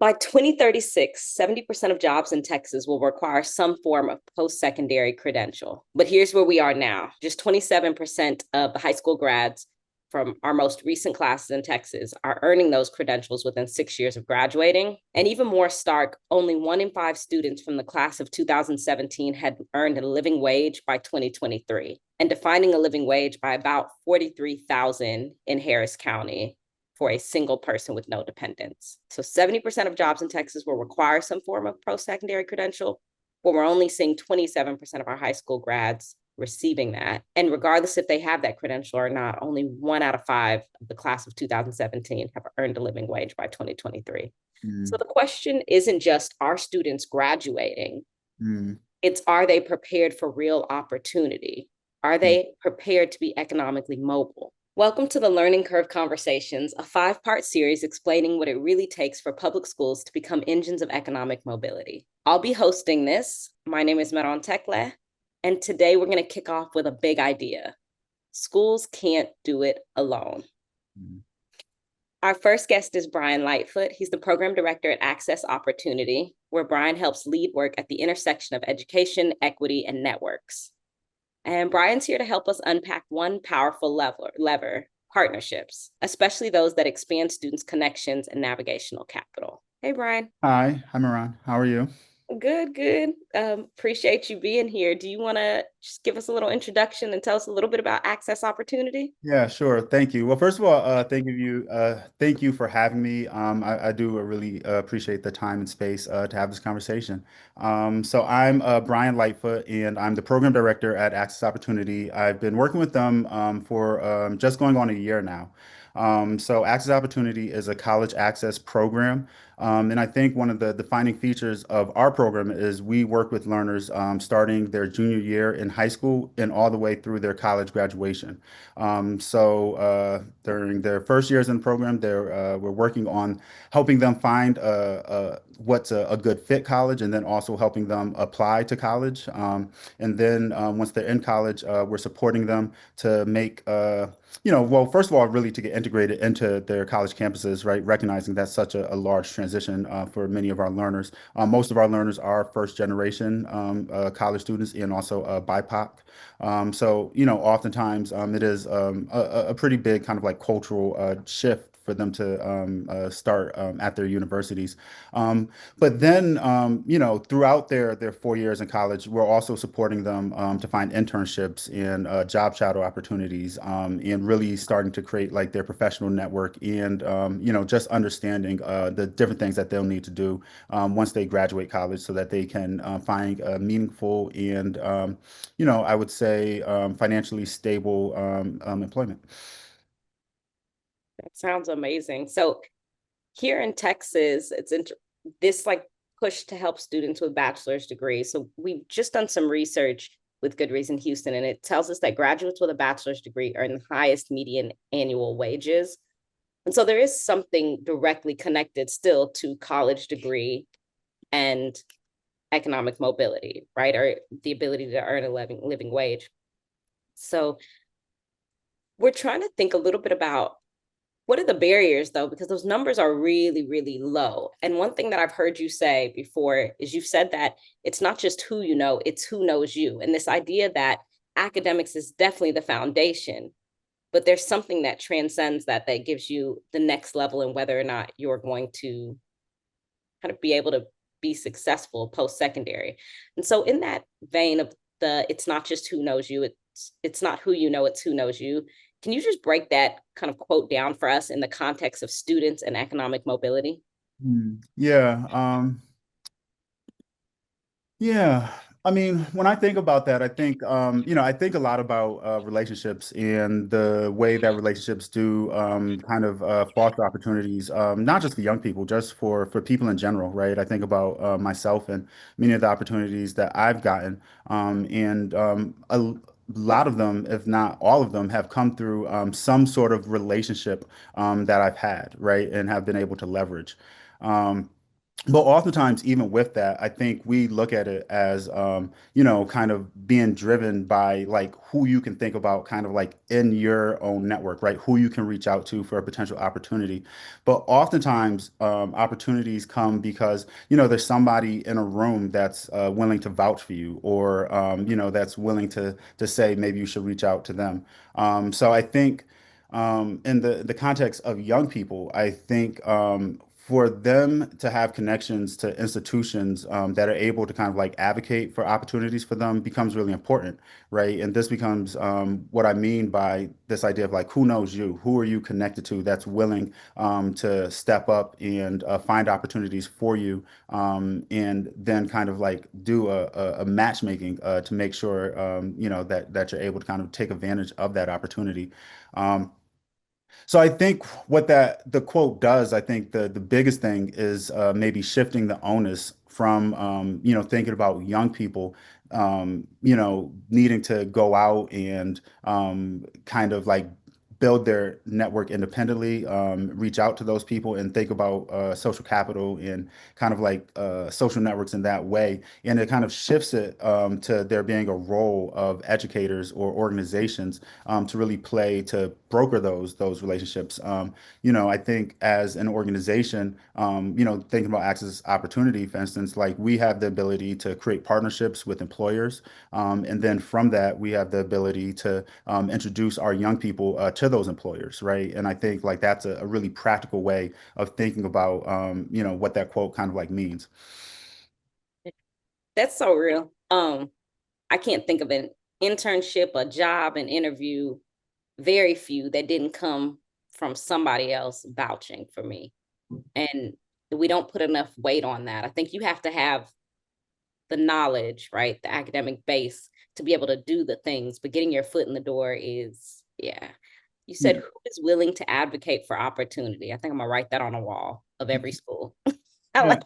By 2036, 70% of jobs in Texas will require some form of post-secondary credential. But here's where we are now. Just 27% of the high school grads from our most recent classes in Texas are earning those credentials within 6 years of graduating. And even more stark, only 1 in 5 students from the class of 2017 had earned a living wage by 2023, and defining a living wage by about 43,000 in Harris County for a single person with no dependents. So 70% of jobs in Texas will require some form of post-secondary credential, but we're only seeing 27% of our high school grads receiving that. And regardless if they have that credential or not, only 1 out of 5 of the class of 2017 have earned a living wage by 2023. So Mm, the question isn't just, are students graduating? mm, It's, are they prepared for real opportunity? Are mm. they prepared to be economically mobile? Welcome to the Learning Curve Conversations, a 5-part series explaining what it really takes for public schools to become engines of economic mobility. I'll be hosting this. My name is Meron Tekle, and today we're going to kick off with a big idea. Schools can't do it alone. Mm. Our first guest is Brian Lightfoot. He's the program director at Access Opportunity, where Brian helps lead work at the intersection of education, equity, and networks. And Brian's here to help us unpack one powerful lever, partnerships, especially those that expand students' connections and navigational capital. Hey, Brian. Hi, I'm Iran. How are you? Good, good. Appreciate you being here. Do you want to just give us a little introduction and tell us a little bit about Access Opportunity? Yeah, sure. Thank you. Well, first of all, thank you for having me. I do really appreciate the time and space to have this conversation. So I'm Brian Lightfoot, and I'm the program director at Access Opportunity. I've been working with them for just going on a year now. So Access Opportunity is a college access program. And I think one of the defining features of our program is we work with learners starting their junior year in high school and all the way through their college graduation. During their first years in the program, we're working on helping them find what's a good fit college, and then also helping them apply to college. And then once they're in college, we're supporting them to make well, first of all, really to get integrated into their college campuses, right? Recognizing that's such a large transition for many of our learners. Most of our learners are first generation college students and also BIPOC. Oftentimes it is a pretty big kind of like cultural shift for them to start at their universities. But then, throughout their 4 years in college, we're also supporting them to find internships and job shadow opportunities, and really starting to create like their professional network and, just understanding the different things that they'll need to do once they graduate college so that they can find meaningful and, I would say financially stable employment. That sounds amazing. So here in Texas, this like push to help students with bachelor's degrees. So we've just done some research with Good Reason Houston, and it tells us that graduates with a bachelor's degree earn the highest median annual wages. And so there is something directly connected still to college degree and economic mobility, right? Or the ability to earn a living wage. So we're trying to think a little bit about what are the barriers though, because those numbers are really, really low. And one thing that I've heard you say before is you've said that it's not just who you know, it's who knows you. And this idea that academics is definitely the foundation, but there's something that transcends that, that gives you the next level in whether or not you're going to kind of be able to be successful post-secondary. And so in that vein of the, it's not just who knows you, it's not who you know, it's who knows you. Can you just break that kind of quote down for us in the context of students and economic mobility? Yeah. Yeah. I mean, when I think about that, I think, I think a lot about relationships and the way that relationships do kind of foster opportunities, not just for young people, just for people in general, right? I think about myself and many of the opportunities that I've gotten, and a lot of them, if not all of them, have come through some sort of relationship that I've had, right, and have been able to leverage. Um, But oftentimes, even with that, I think we look at it as, kind of being driven by like who you can think about kind of like in your own network, right? Who you can reach out to for a potential opportunity. But oftentimes, opportunities come because, there's somebody in a room that's willing to vouch for you or, that's willing to say maybe you should reach out to them. So I think in the context of young people, I think for them to have connections to institutions that are able to kind of like advocate for opportunities for them becomes really important, right? And this becomes what I mean by this idea of like, who knows you? Who are you connected to that's willing to step up and find opportunities for you, and then kind of like do a matchmaking to make sure that you're able to kind of take advantage of that opportunity. Um, so I think what that the quote does, I think the biggest thing is maybe shifting the onus from thinking about young people needing to go out and kind of like build their network independently, reach out to those people and think about social capital and kind of like social networks in that way. And it kind of shifts it to there being a role of educators or organizations to really play to broker those relationships. I think as an organization, thinking about access opportunity, for instance, like we have the ability to create partnerships with employers, and then from that, we have the ability to introduce our young people to those employers, right? And I think like that's a really practical way of thinking about, what that quote kind of like means. That's so real. I can't think of an internship, a job, an interview, very few that didn't come from somebody else vouching for me. And we don't put enough weight on that. I think you have to have the knowledge, right? The academic base to be able to do the things, but getting your foot in the door is, yeah. You said Yeah. who is willing to advocate for opportunity? I think I'm gonna write that on a wall of every school. I Yeah. like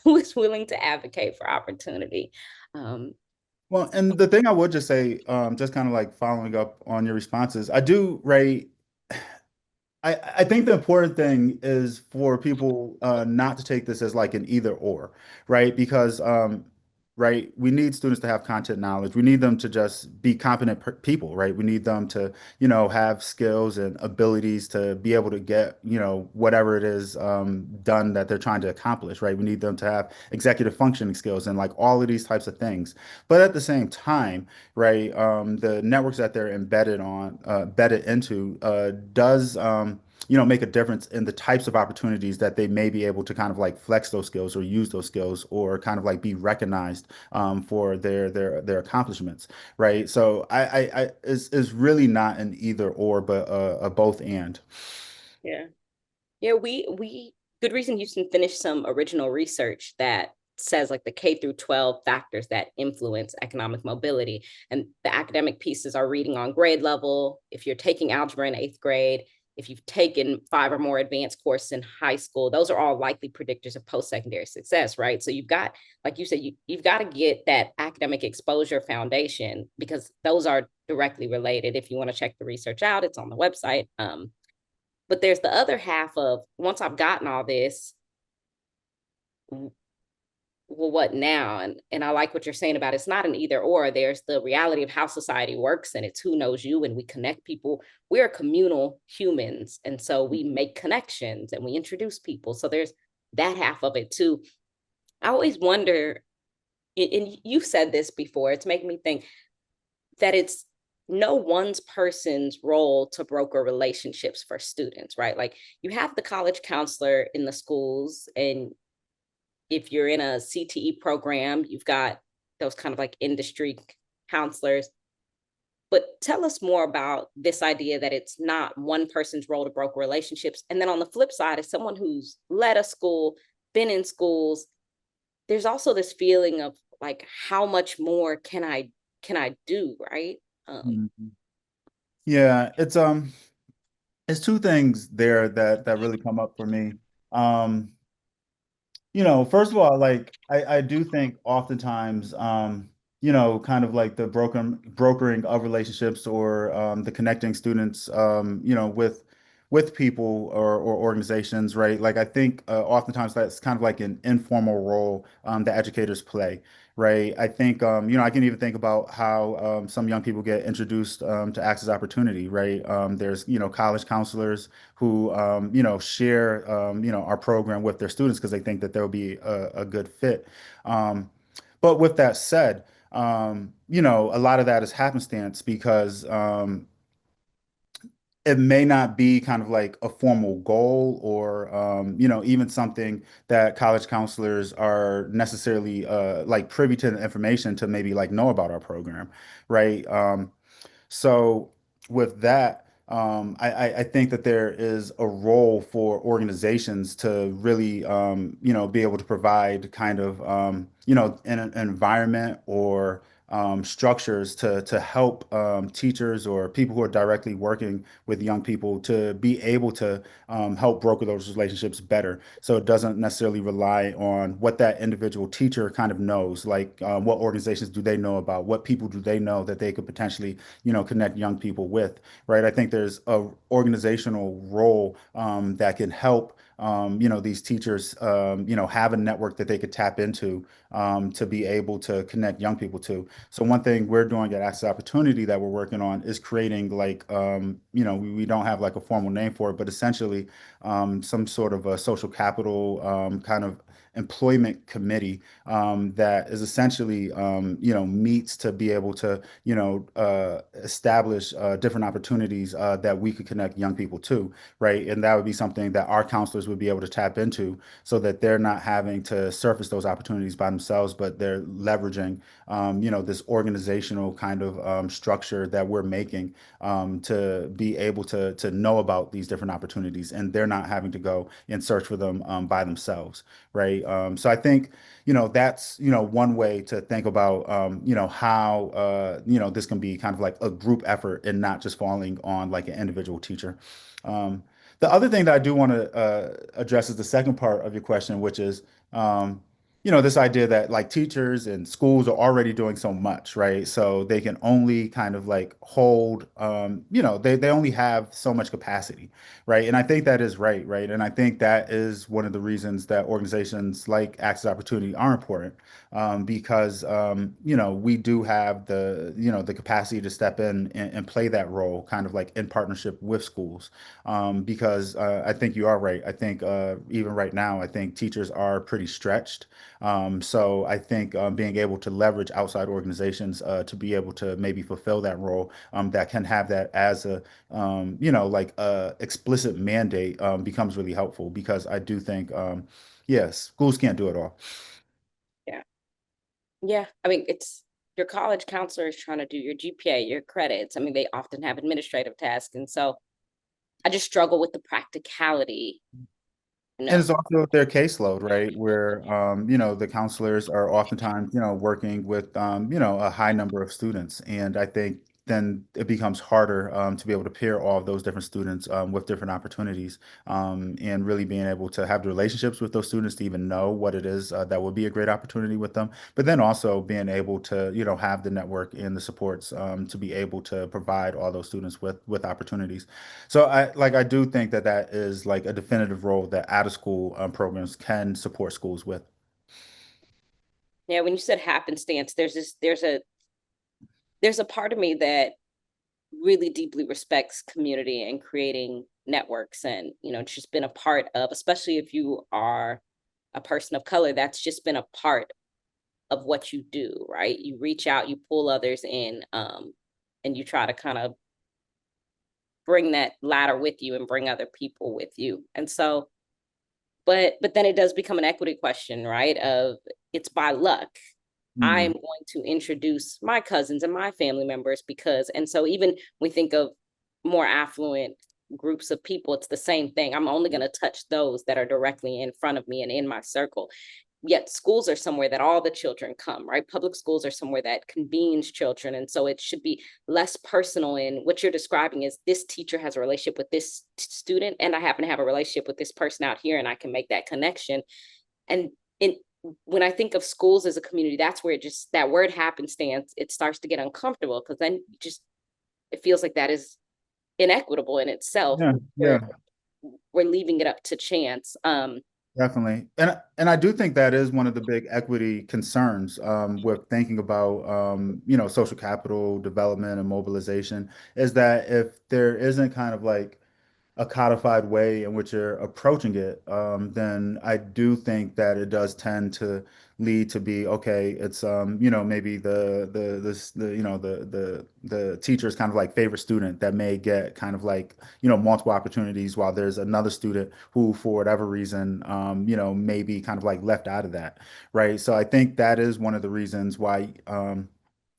who is willing to advocate for opportunity. Um, Well, and the thing I would just say, just kind of like following up on your responses, I do, Ray. I think the important thing is for people not to take this as like an either or, right? Because right, we need students to have content knowledge. We need them to just be competent people, right? We need them to, have skills and abilities to be able to get, whatever it is done that they're trying to accomplish, right? We need them to have executive functioning skills and like all of these types of things. But at the same time, right, the networks that they're embedded into, does make a difference in the types of opportunities that they may be able to kind of like flex those skills or use those skills or kind of like be recognized for their accomplishments, right? So I is really not an either or, but a both and. yeah. Yeah, we Good Reason Houston finished some original research that says like the K through 12 factors that influence economic mobility. And the academic pieces are reading on grade level. If you're taking algebra in eighth grade, if you've taken 5 or more advanced courses in high school, those are all likely predictors of post-secondary success, right? So you've got, like you said, you've got to get that academic exposure foundation because those are directly related. If you want to check the research out, it's on the website. But there's the other half of once I've gotten all this, well, what now? And I like what you're saying about it's not an either or. There's the reality of how society works, and it's who knows you, and we connect people. We're communal humans, and so we make connections and we introduce people. So there's that half of it too. I always wonder, and you've said this before, it's making me think that it's no one person's role to broker relationships for students, right? Like you have the college counselor in the schools, and if you're in a CTE program, you've got those kind of like industry counselors. But tell us more about this idea that it's not one person's role to broker relationships. And then on the flip side, as someone who's led a school, been in schools, there's also this feeling of like, how much more can I do, right? Mhm. Yeah, it's two things there that really come up for me. Um, first of all, like I do think oftentimes, kind of like the brokering of relationships or the connecting students, with with people or organizations, right? Like I think oftentimes that's kind of like an informal role that educators play, right? I think I can even think about how some young people get introduced to access opportunity, right? There's college counselors who share our program with their students because they think that there'll be a good fit. Um, but with that said, a lot of that is happenstance because it may not be kind of like a formal goal or even something that college counselors are necessarily like privy to the information to maybe like know about our program, right? So with that, I think that there is a role for organizations to really, be able to provide kind of, an environment or structures to help teachers or people who are directly working with young people to be able to help broker those relationships better. So it doesn't necessarily rely on what that individual teacher kind of knows, like what organizations do they know about, what people do they know that they could potentially connect young people with, right? I think there's a organizational role that can help, these teachers, have a network that they could tap into to be able to connect young people to. So one thing we're doing at Access Opportunity that we're working on is creating like, we don't have like a formal name for it, but essentially some sort of a social capital kind of employment committee that is essentially, meets to be able to, establish different opportunities that we could connect young people to, right? And that would be something that our counselors would be able to tap into so that they're not having to surface those opportunities by themselves, but they're leveraging, this organizational kind of structure that we're making to be able to know about these different opportunities, and they're not having to go and search for them by themselves, right? So I think that's one way to think about how this can be kind of like a group effort and not just falling on like an individual teacher. Um, the other thing that I do want to address is the second part of your question, which is um, this idea that like teachers and schools are already doing so much, right? So they can only kind of like hold, they only have so much capacity, right? And I think that is right? And I think that is one of the reasons that organizations like Access Opportunity are important, because we do have the capacity to step in and play that role, kind of like in partnership with schools, because I think you are right. I think even right now, I think teachers are pretty stretched. So I think being able to leverage outside organizations to be able to maybe fulfill that role, that can have that as a like a explicit mandate becomes really helpful because I do think yes, schools can't do it all. Yeah. Yeah. I mean, it's your college counselor is trying to do your GPA, your credits. I mean, they often have administrative tasks. And so I just struggle with the practicality. And No. it's also their caseload, right? Where, the counselors are oftentimes, working with, a high number of students. And I think then it becomes harder to be able to pair all of those different students with different opportunities and really being able to have the relationships with those students to even know what it is that would be a great opportunity with them. But then also being able to, have the network and the supports to be able to provide all those students with opportunities. So I do think that that is like a definitive role that out of school programs can support schools with. Yeah, when you said happenstance, there's a part of me that really deeply respects community and creating networks, and it's just been a part of, especially if you are a person of color, that's just been a part of what you do, right? You reach out, you pull others in, and you try to kind of bring that ladder with you and bring other people with you. And so, but then it does become an equity question, right? Of it's by luck. I'm Mhm. going to introduce my cousins and my family members because, and so even we think of more affluent groups of people, it's the same thing. I'm only going to touch those that are directly in front of me and in my circle. Yet schools are somewhere that all the children come, right? Public schools are somewhere that convenes children. And so it should be less personal. In what you're describing is this teacher has a relationship with this student, and I happen to have a relationship with this person out here, and I can make that connection. And in when I think of schools as a community, that's where it just that word happenstance, it starts to get uncomfortable because then you just it feels like that is inequitable in itself. Yeah, We're yeah. we're leaving it up to chance. Definitely. And I do think that is one of the big equity concerns with thinking about social capital development and mobilization is that if there isn't kind of like a codified way in which you're approaching it, then I do think that it does tend to lead to be okay. It's maybe the this the you know the teacher's kind of like favorite student that may get kind of like multiple opportunities while there's another student who for whatever reason may be kind of like left out of that, right? So I think that is one of the reasons why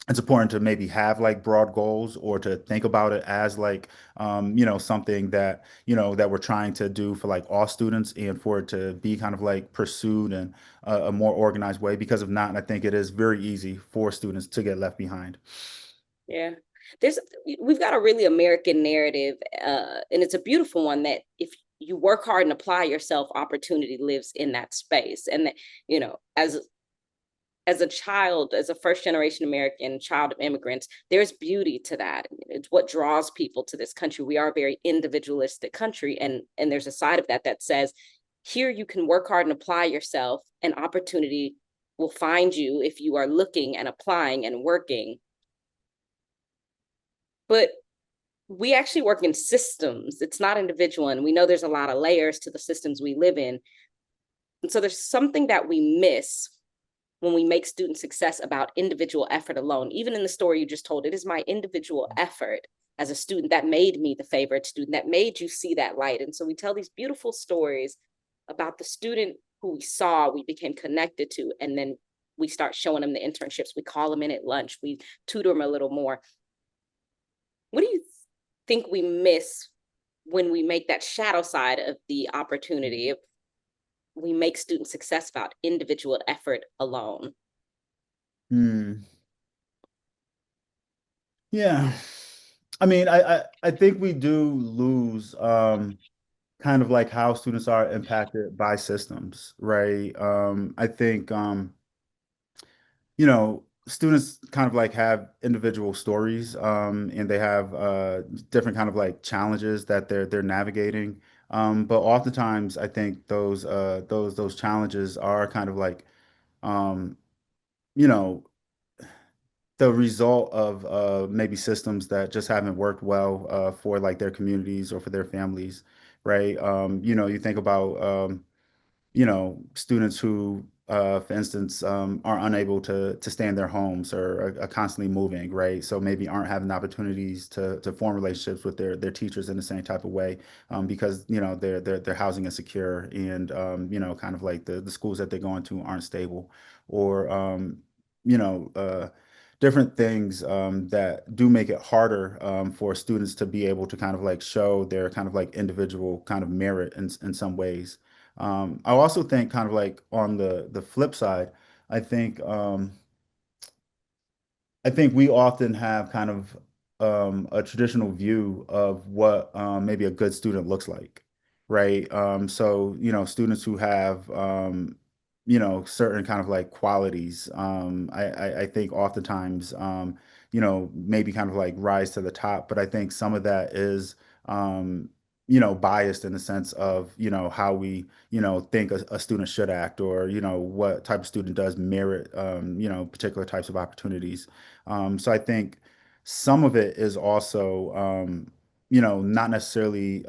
it's important to maybe have like broad goals or to think about it as like something that that we're trying to do for like all students and for it to be kind of like pursued in a more organized way, because if not, I think it is very easy for students to get left behind. Yeah. There's we've got a really American narrative, and it's a beautiful one that if you work hard and apply yourself, opportunity lives in that space. And that, as a child, as a first generation American child of immigrants, there's beauty to that. It's what draws people to this country. We are a very individualistic country, and there's a side of that that says, here you can work hard and apply yourself, and opportunity will find you if you are looking and applying and working. But we actually work in systems. It's not individual, and we know there's a lot of layers to the systems we live in. And so there's something that we miss when we make student success about individual effort alone. Even in the story you just told, it is my individual effort as a student that made me the favorite student, that made you see that light. And so we tell these beautiful stories about the student who we saw, we became connected to, and then we start showing them the internships. We call them in at lunch, we tutor them a little more. What do you think we miss when we make that shadow side of the opportunity? If we make student success about individual effort alone? Hmm. Yeah. I mean, I think we do lose kind of like how students are impacted by systems, right? I think students kind of like have individual stories, and they have different kind of like challenges that they're navigating. But oftentimes, I think those challenges are kind of like um, you know the result of maybe systems that just haven't worked well for like their communities or for their families, right? You think about students who, for instance, are unable to stay in their homes or are constantly moving, right? So maybe aren't having opportunities to form relationships with their teachers in the same type of way, because their housing insecure and kind of like the schools that they're going to aren't stable, or you know. Different things that do make it harder for students to be able to kind of like show their kind of like individual kind of merit in some ways. I also think kind of like on the flip side, I think I think we often have kind of a traditional view of what maybe a good student looks like, right? So, students who have, certain kind of like qualities, I think oftentimes, maybe kind of like rise to the top. But I think some of that is, biased in the sense of, how we, think a student should act, or, what type of student does merit, particular types of opportunities. So I think some of it is also, not necessarily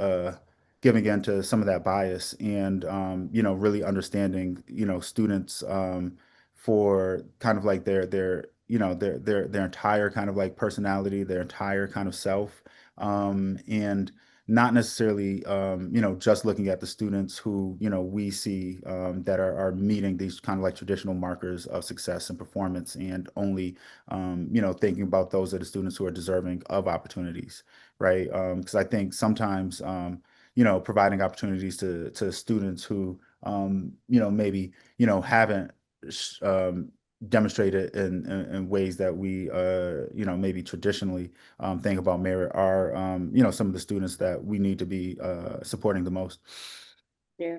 giving in to some of that bias and, really understanding, students for kind of like their entire kind of like personality, their entire kind of self, and not necessarily, just looking at the students who, we see that are meeting these kind of like traditional markers of success and performance, and only thinking about those are the students who are deserving of opportunities, right? Because I think sometimes, providing opportunities to students who, maybe, haven't demonstrated in ways that we, maybe traditionally think about merit are, some of the students that we need to be supporting the most. Yeah.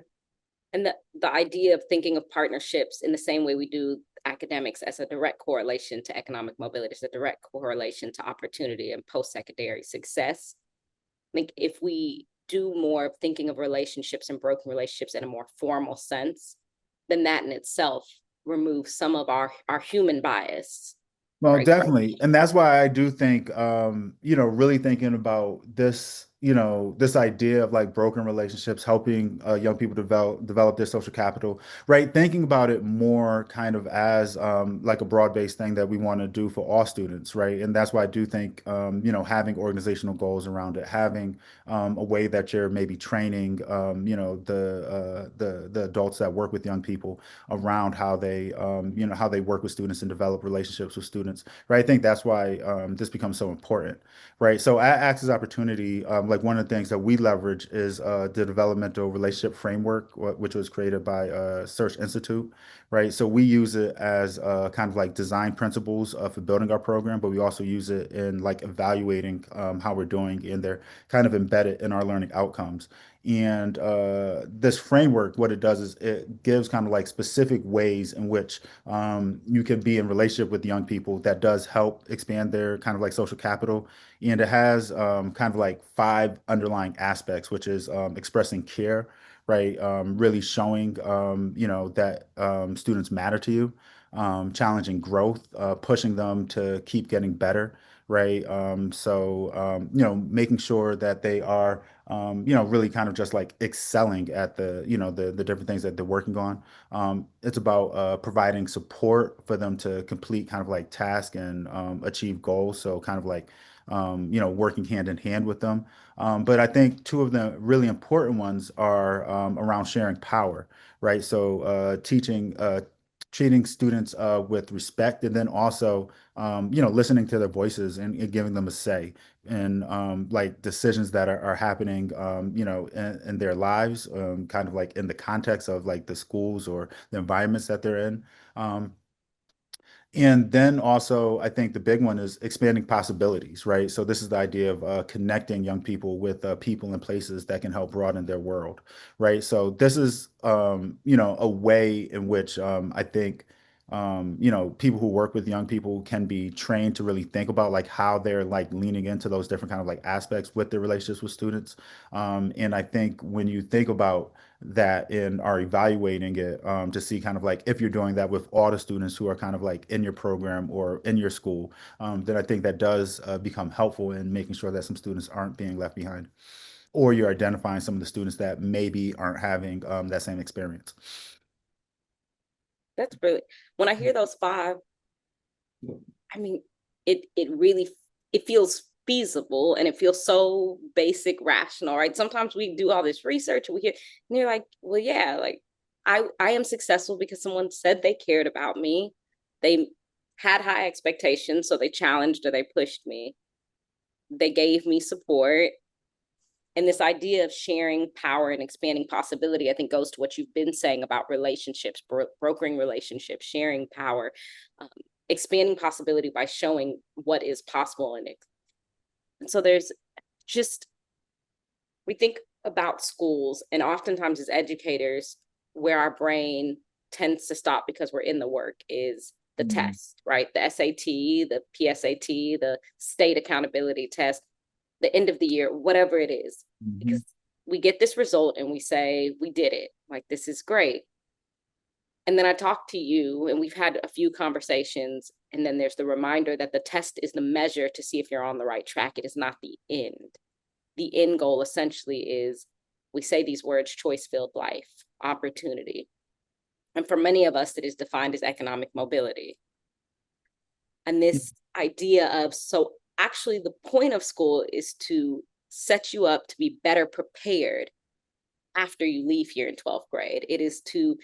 And the idea of thinking of partnerships in the same way we do academics as a direct correlation to economic mobility, is a direct correlation to opportunity and post-secondary success. think if we do more of thinking of relationships and broken relationships in a more formal sense, then that in itself removes some of our human bias, Well, right? definitely. And that's why I do think, really thinking about this, this idea of like broken relationships, helping young people develop their social capital, right? Thinking about it more kind of as like a broad-based thing that we want to do for all students, right? And that's why I do think, having organizational goals around it, having a way that you're maybe training, the adults that work with young people around how they work with students and develop relationships with students, right? I think that's why this becomes so important, right? So at Access Opportunity, like one of the things that we leverage is the developmental relationship framework, which was created by Search Institute, right? So we use it as kind of like design principles for building our program, but we also use it in like evaluating how we're doing, and they're kind of embedded in our learning outcomes. And this framework, what it does is it gives kind of like specific ways in which you can be in relationship with young people that does help expand their kind of like social capital. And it has kind of like five underlying aspects, which is expressing care, right? Really showing, that students matter to you, challenging growth, pushing them to keep getting better, right? Making sure that they are really kind of just like excelling at the different things that they're working on. It's about providing support for them to complete kind of like tasks and achieve goals. So kind of like, working hand in hand with them. But I think two of the really important ones are around sharing power, right? So treating students with respect, and then also, listening to their voices and giving them a say in like decisions that are happening, in their lives, kind of like in the context of like the schools or the environments that they're in. Um, and then also, I think the big one is expanding possibilities, right? So this is the idea of connecting young people with people and places that can help broaden their world, right? So this is, a way in which I think, people who work with young people can be trained to really think about like how they're like leaning into those different kind of like aspects with their relationships with students. And I think when you think about that and are evaluating it, to see kind of like if you're doing that with all the students who are kind of like in your program or in your school, then I think that does become helpful in making sure that some students aren't being left behind, or you're identifying some of the students that maybe aren't having that same experience. That's really, when I hear those five, I mean, it really, it feels feasible and it feels so basic, rational, right? Sometimes we do all this research and we hear, and you're like, well, yeah, like I am successful because someone said they cared about me. They had high expectations, so they challenged or they pushed me. They gave me support. And this idea of sharing power and expanding possibility, I think, goes to what you've been saying about relationships, brokering relationships, sharing power, um, expanding possibility by showing what is possible in it. And so there's just, we think about schools, and oftentimes as educators, where our brain tends to stop because we're in the work is the Mhm. test, right? The SAT, the PSAT, the state accountability test, the end of the year, whatever it is, Mhm. because we get this result and we say, we did it. Like, this is great. And then I talk to you, and we've had a few conversations. And then there's the reminder that the test is the measure to see if you're on the right track. It is not the end. The end goal essentially is, we say these words, choice filled life, opportunity. And for many of us, it is defined as economic mobility. And this idea of, so actually the point of school is to set you up to be better prepared after you leave here in 12th grade. It is to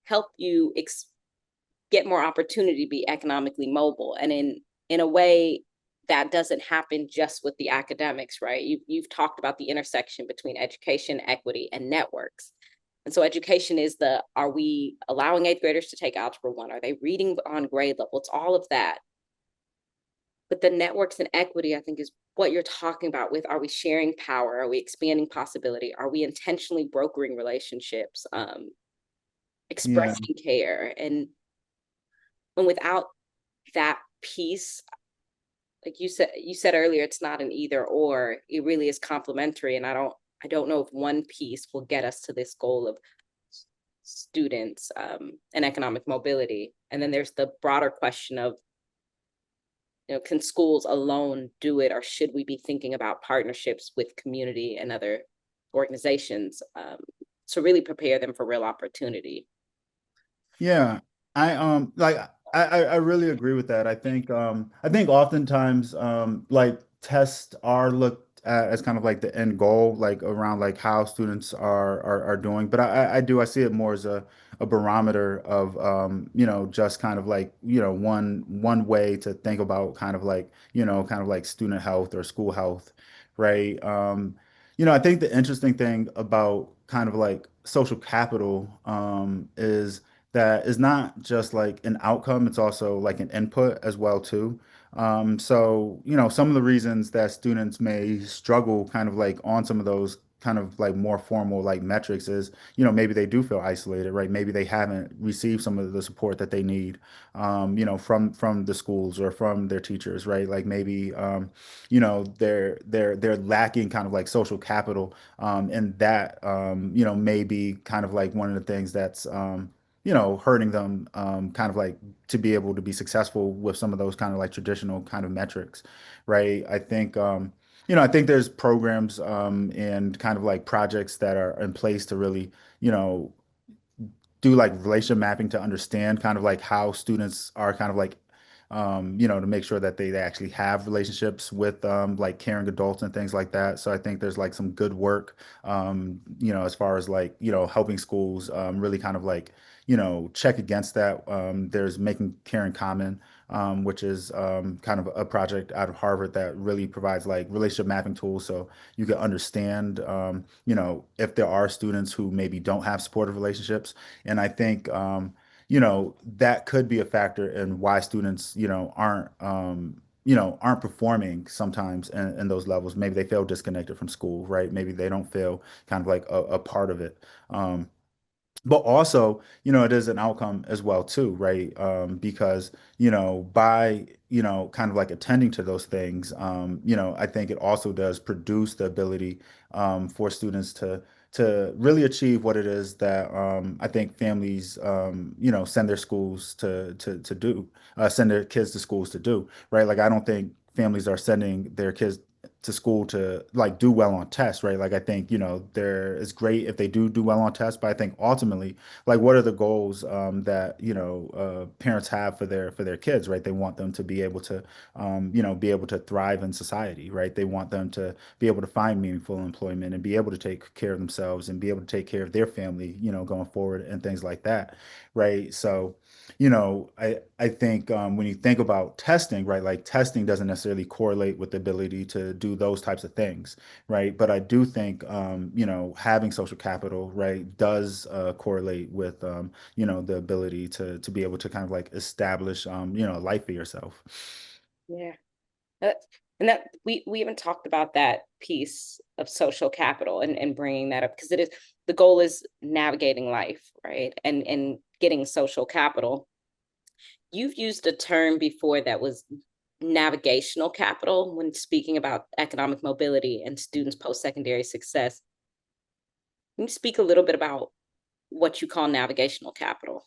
help you get more opportunity to be economically mobile, and in a way that doesn't happen just with the academics, right? You've talked about the intersection between education, equity, and networks. And so education is the, are we allowing eighth graders to take algebra 1? Are they reading on grade level? It's all of that. But the networks and equity, I think, is what you're talking about with, are we sharing power? Are we expanding possibility? Are we intentionally brokering relationships, Yeah. expressing care? And without that piece, like you said earlier, it's not an either or. It really is complementary. And I don't know if one piece will get us to this goal of students and economic mobility. And then there's the broader question of, can schools alone do it, or should we be thinking about partnerships with community and other organizations to really prepare them for real opportunity? Yeah, I really agree with that. I think oftentimes like tests are looked at as kind of like the end goal, like around like how students are doing. But I see it more as a barometer of just kind of like one way to think about kind of like kind of like student health or school health, right? I think the interesting thing about kind of like social capital is that is not just like an outcome, it's also like an input as well too. So, some of the reasons that students may struggle kind of like on some of those kind of like more formal like metrics is, maybe they do feel isolated, right? Maybe they haven't received some of the support that they need, from the schools or from their teachers, right? Like maybe, they're lacking kind of like social capital, and that, may be kind of like one of the things that's, hurting them kind of like to be able to be successful with some of those kind of like traditional kind of metrics, right? I think there's programs and kind of like projects that are in place to really, you know, do like relationship mapping to understand kind of like how students are kind of like to make sure that they actually have relationships with like caring adults and things like that. So I think there's like some good work as far as like, helping schools really kind of like, check against that. There's Making Caring Common, which is kind of a project out of Harvard that really provides like relationship mapping tools so you can understand if there are students who maybe don't have supportive relationships. And I think, that could be a factor in why students, aren't performing sometimes in those levels. Maybe they feel disconnected from school, right? Maybe they don't feel kind of like a part of it. But also, it is an outcome as well too, right? Because, by, kind of like attending to those things, I think it also does produce the ability for students to really achieve what it is that I think families, send their schools to do, send their kids to schools to do, right? Like I don't think families are sending their kids to school to like do well on tests, right? Like I think, there is great if they do well on tests, but I think ultimately, like what are the goals that, parents have for their kids, right? They want them to be able to be able to thrive in society, right? They want them to be able to find meaningful employment and be able to take care of themselves and be able to take care of their family, going forward and things like that, right? So, I think when you think about testing, right, like testing doesn't necessarily correlate with the ability to do those types of things, right? But I do think, having social capital, right, does correlate with, the ability to be able to kind of like establish, a life for yourself. Yeah. Uh, and that we even talked about that piece of social capital and bringing that up because it is the goal is navigating life, right? And getting social capital. You've used a term before that was navigational capital when speaking about economic mobility and students' post-secondary success. Can you speak a little bit about what you call navigational capital?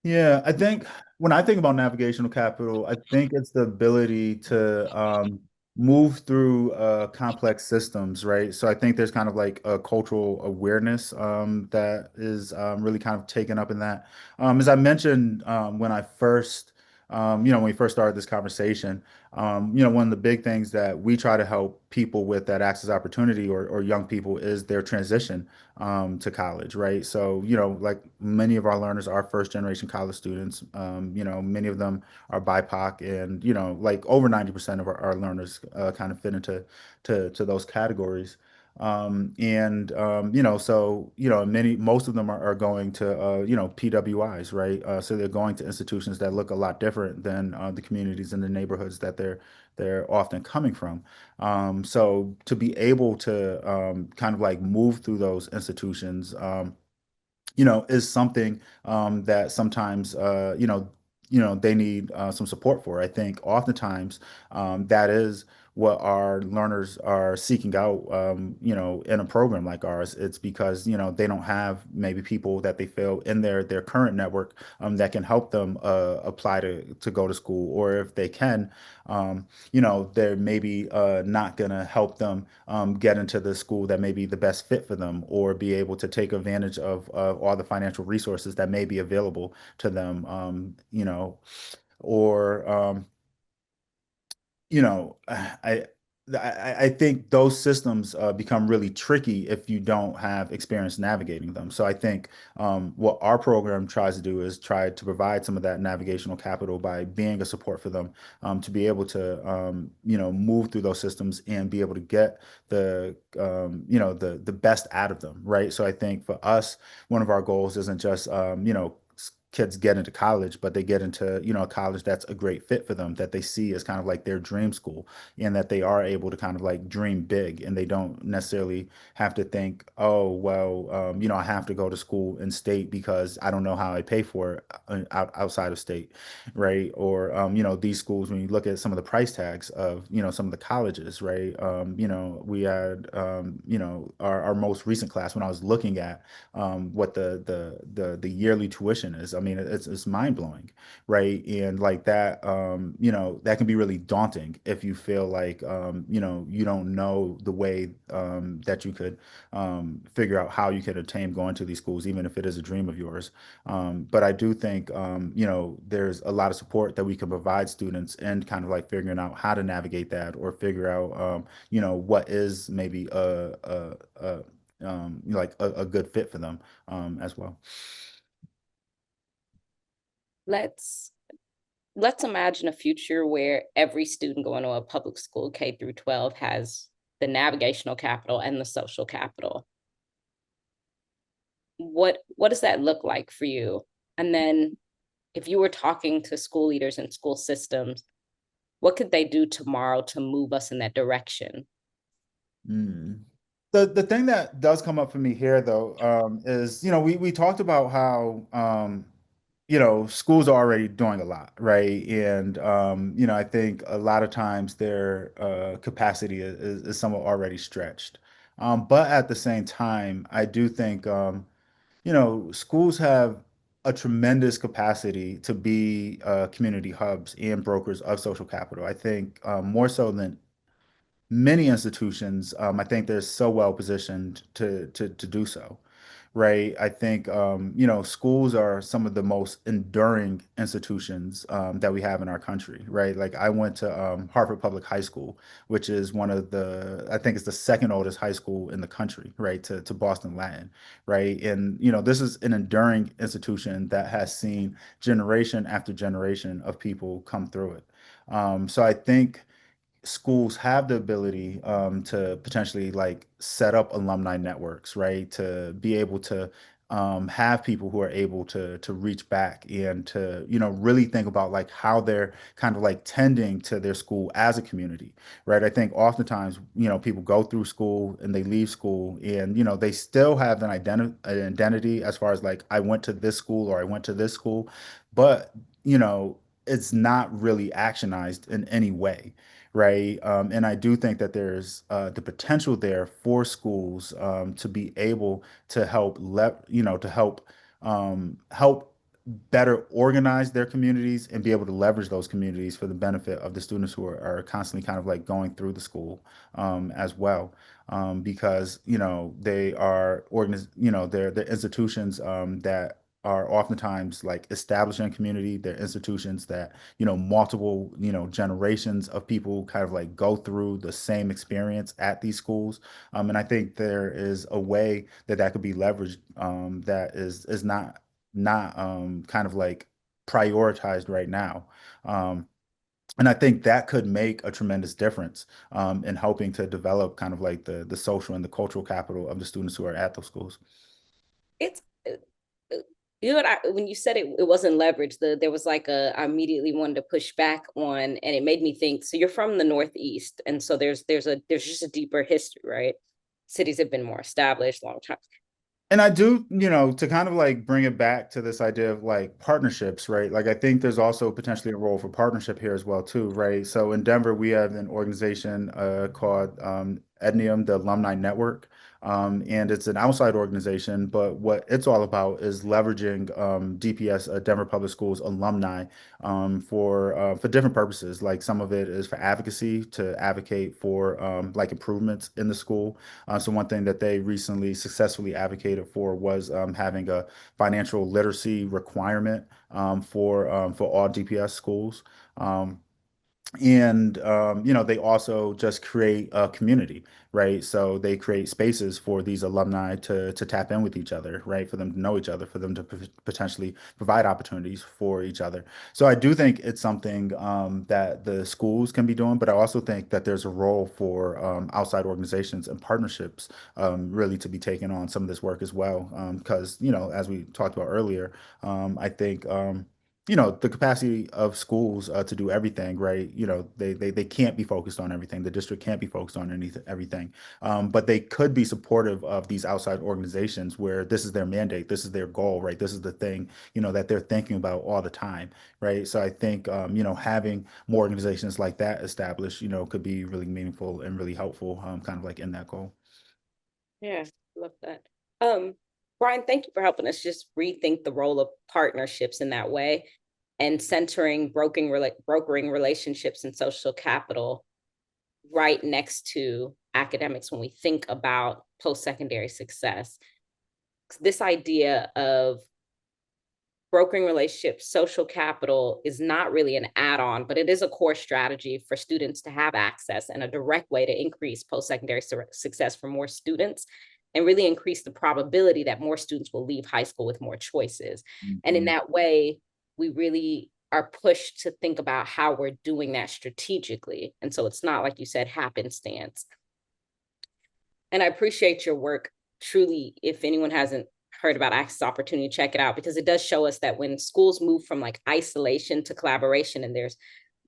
Yeah, I think when I think about navigational capital, I think it's the ability to move through complex systems, right? So I think there's kind of like a cultural awareness that is really kind of taken up in that. As I mentioned when I first, when we first started this conversation, one of the big things that we try to help people with that access opportunity or young people is their transition to college, right? So, like many of our learners are first generation college students. Many of them are BIPOC, and like over 90% of our learners kind of fit into to those categories. So most of them are going to PWIs, right? So they're going to institutions that look a lot different than the communities and the neighborhoods that they're often coming from. So to be able to kind of like move through those institutions, is something that sometimes they need some support for. I think oftentimes that is what our learners are seeking out, in a program like ours. It's because, they don't have maybe people that they feel in their current network that can help them apply to go to school, or if they can, they're maybe not going to help them get into the school that may be the best fit for them, or be able to take advantage of all the financial resources that may be available to them, or I think those systems become really tricky if you don't have experience navigating them. So I think what our program tries to do is try to provide some of that navigational capital by being a support for them, to be able to move through those systems and be able to get the best out of them, right? So I think for us, one of our goals isn't just kids get into college, but they get into, a college that's a great fit for them, that they see as kind of like their dream school, and that they are able to kind of like dream big, and they don't necessarily have to think, oh, well, I have to go to school in state because I don't know how I pay for it outside of state, right? Or, these schools, when you look at some of the price tags of, some of the colleges, right? We had, our most recent class, when I was looking at what the yearly tuition is. I mean, it's mind blowing, right? And like that, that can be really daunting if you feel like you don't know the way that you could figure out how you could attain going to these schools, even if it is a dream of yours. But I do think there's a lot of support that we can provide students, and kind of like figuring out how to navigate that, or figure out what is maybe like a good fit for them as well. Let's let's imagine a future where every student going to a public school K through 12 has the navigational capital and the social capital. What does that look like for you? And then if you were talking to school leaders and school systems, what could they do tomorrow to move us in that direction? Mm. The thing that does come up for me here, though, is, we talked about how schools are already doing a lot, right? And I think a lot of times their capacity is somewhat already stretched. But at the same time, I do think schools have a tremendous capacity to be community hubs and brokers of social capital. I think more so than many institutions, I think they're so well positioned to do so, right? I think schools are some of the most enduring institutions that we have in our country, right? Like I went to Harvard Public High School, which is one of I think it's the second oldest high school in the country, right? To Boston Latin, right? And this is an enduring institution that has seen generation after generation of people come through it. So I think schools have the ability to potentially like set up alumni networks, right? To be able to have people who are able to reach back, and to really think about like how they're kind of like tending to their school as a community, right? I think oftentimes people go through school and they leave school, and they still have an identity as far as like I went to this school or I went to this school, but it's not really actionized in any way, right? And I do think that there's the potential there for schools to be able to help better organize their communities, and be able to leverage those communities for the benefit of the students who are constantly kind of like going through the school as well. Because they are they're institutions that are oftentimes like establishing a community. They're institutions that multiple generations of people kind of like go through the same experience at these schools. And I think there is a way that could be leveraged, that is not kind of like prioritized right now. And I think that could make a tremendous difference in helping to develop kind of like the social and the cultural capital of the students who are at those schools. It's when you said it wasn't leverage, there was like I immediately wanted to push back on, and it made me think, so you're from the Northeast, and so there's just a deeper history, right? Cities have been more established long time. And I do, to kind of like bring it back to this idea of like partnerships, right? Like I think there's also potentially a role for partnership here as well too, right? So in Denver, we have an organization called EDNIUM, the Alumni Network. And it's an outside organization, but what it's all about is leveraging DPS, Denver Public Schools alumni, for different purposes. Like some of it is for advocacy, to advocate for like improvements in the school. So one thing that they recently successfully advocated for was having a financial literacy requirement for all DPS schools. Um, and they also just create a community, right? So they create spaces for these alumni to tap in with each other, right? For them to know each other, for them to potentially provide opportunities for each other. So I do think it's something that the schools can be doing, but I also think that there's a role for outside organizations and partnerships really to be taking on some of this work as well. Because, as we talked about earlier, I think the capacity of schools to do everything, right? They can't be focused on everything. The district can't be focused on everything. But they could be supportive of these outside organizations where this is their mandate, this is their goal, right? This is the thing, that they're thinking about all the time, right? So I think, having more organizations like that established, could be really meaningful and really helpful, kind of like in that goal. Yeah, love that. Um, Brian, thank you for helping us just rethink the role of partnerships in that way and centering brokering relationships and social capital right next to academics when we think about post-secondary success. This idea of brokering relationships, social capital is not really an add-on, but it is a core strategy for students to have access and a direct way to increase post-secondary success for more students and really increase the probability that more students will leave high school with more choices. And in Mhm. that way, we really are pushed to think about how we're doing that strategically. And so it's not, like you said, happenstance. And I appreciate your work. Truly, if anyone hasn't heard about Access Opportunity, check it out, because it does show us that when schools move from like isolation to collaboration and there's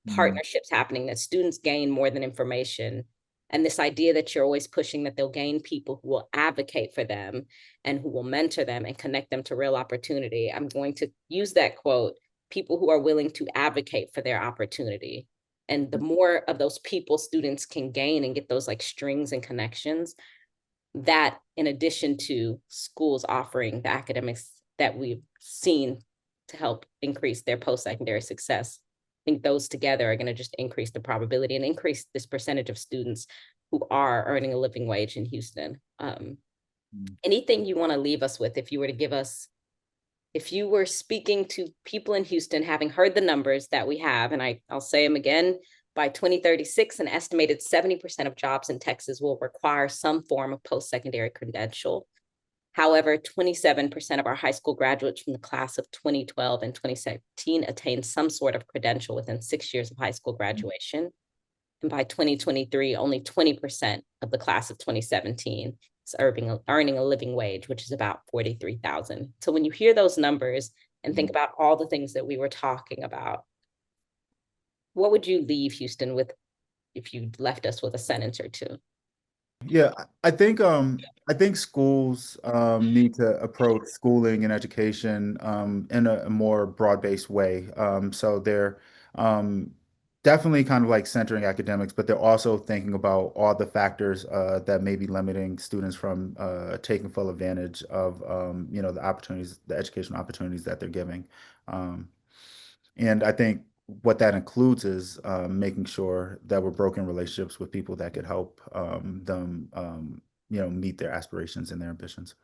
Mhm. partnerships happening, that students gain more than information. And this idea that you're always pushing, that they'll gain people who will advocate for them and who will mentor them and connect them to real opportunity. I'm going to use that quote: people who are willing to advocate for their opportunity. And the more of those people students can gain and get those like strings and connections, that in addition to schools offering the academics that we've seen to help increase their post-secondary success, I think those together are going to just increase the probability and increase this percentage of students who are earning a living wage in Houston. Anything you want to leave us with, if you were to give us, if you were speaking to people in Houston, having heard the numbers that we have, and I'll say them again: by 2036, an estimated 70% of jobs in Texas will require some form of post-secondary credential. However, 27% of our high school graduates from the class of 2012 and 2017 attained some sort of credential within 6 years of high school graduation. And by 2023, only 20% of the class of 2017 is earning a living wage, which is about 43,000. So when you hear those numbers and think about all the things that we were talking about, what would you leave Houston with if you left us with a sentence or two? Yeah, I think schools need to approach schooling and education in a more broad-based way. So they're um, definitely kind of like centering academics, but they're also thinking about all the factors that may be limiting students from taking full advantage of the opportunities, the educational opportunities that they're giving. Um, and I think what that includes is making sure that we're broken relationships with people that could help them, meet their aspirations and their ambitions.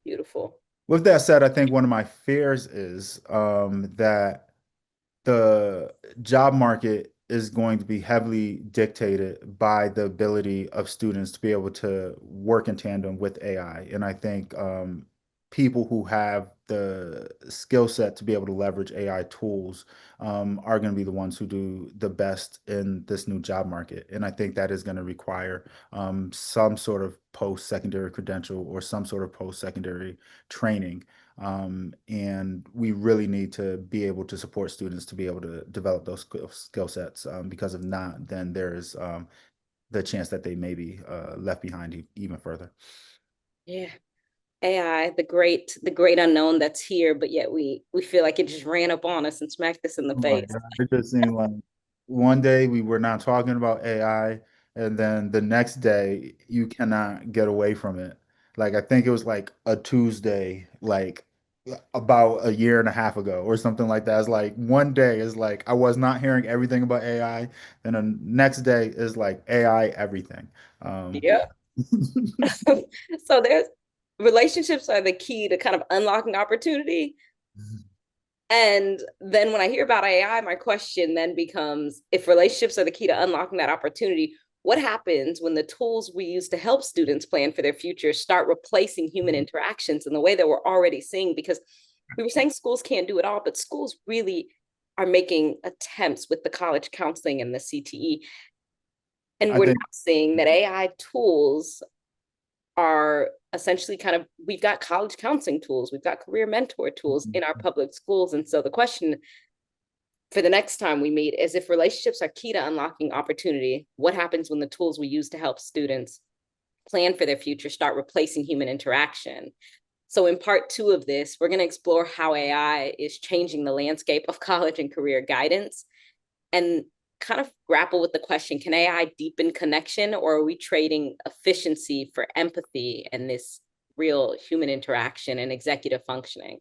Beautiful. With that said, I think one of my fears is that the job market is going to be heavily dictated by the ability of students to be able to work in tandem with AI. And I think people who have the skill set to be able to leverage AI tools are going to be the ones who do the best in this new job market. And I think that is going to require some sort of post-secondary credential or some sort of post-secondary training, and we really need to be able to support students to be able to develop those skill sets, because if not, then there is the chance that they may be left behind even further. Yeah. AI, the great unknown that's here, but yet we feel like it just ran up on us and smacked us in the Oh my face. God. It just seemed like one day we were not talking about AI, and then the next day you cannot get away from it. Like I think it was like a Tuesday, like about a year and a half ago or something like that. It's like one day is like I was not hearing everything about AI, and the next day is like AI everything. Yeah. Yeah. So there's relationships are the key to kind of unlocking opportunity. And then when I hear about AI, my question then becomes if relationships are the key to unlocking that opportunity, what happens when the tools we use to help students plan for their future start replacing human interactions in the way that we're already seeing? Because we were saying schools can't do it all, but schools really are making attempts with the college counseling and the CTE. And I we're now think. seeing that AI tools are essentially kind of, we've got college counseling tools, we've got career mentor tools in our public schools. And so the question for the next time we meet is if relationships are key to unlocking opportunity, what happens when the tools we use to help students plan for their future start replacing human interaction? So in part two of this, we're going to explore how AI is changing the landscape of college and career guidance and kind of grapple with the question, can AI deepen connection, or are we trading efficiency for empathy and this real human interaction and executive functioning?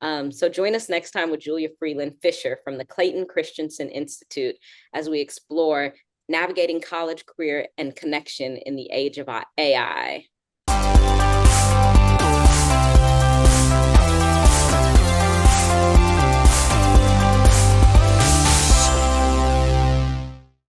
So join us next time with Julia Freeland Fisher from the Clayton Christensen Institute as we explore navigating college, career, and connection in the age of AI.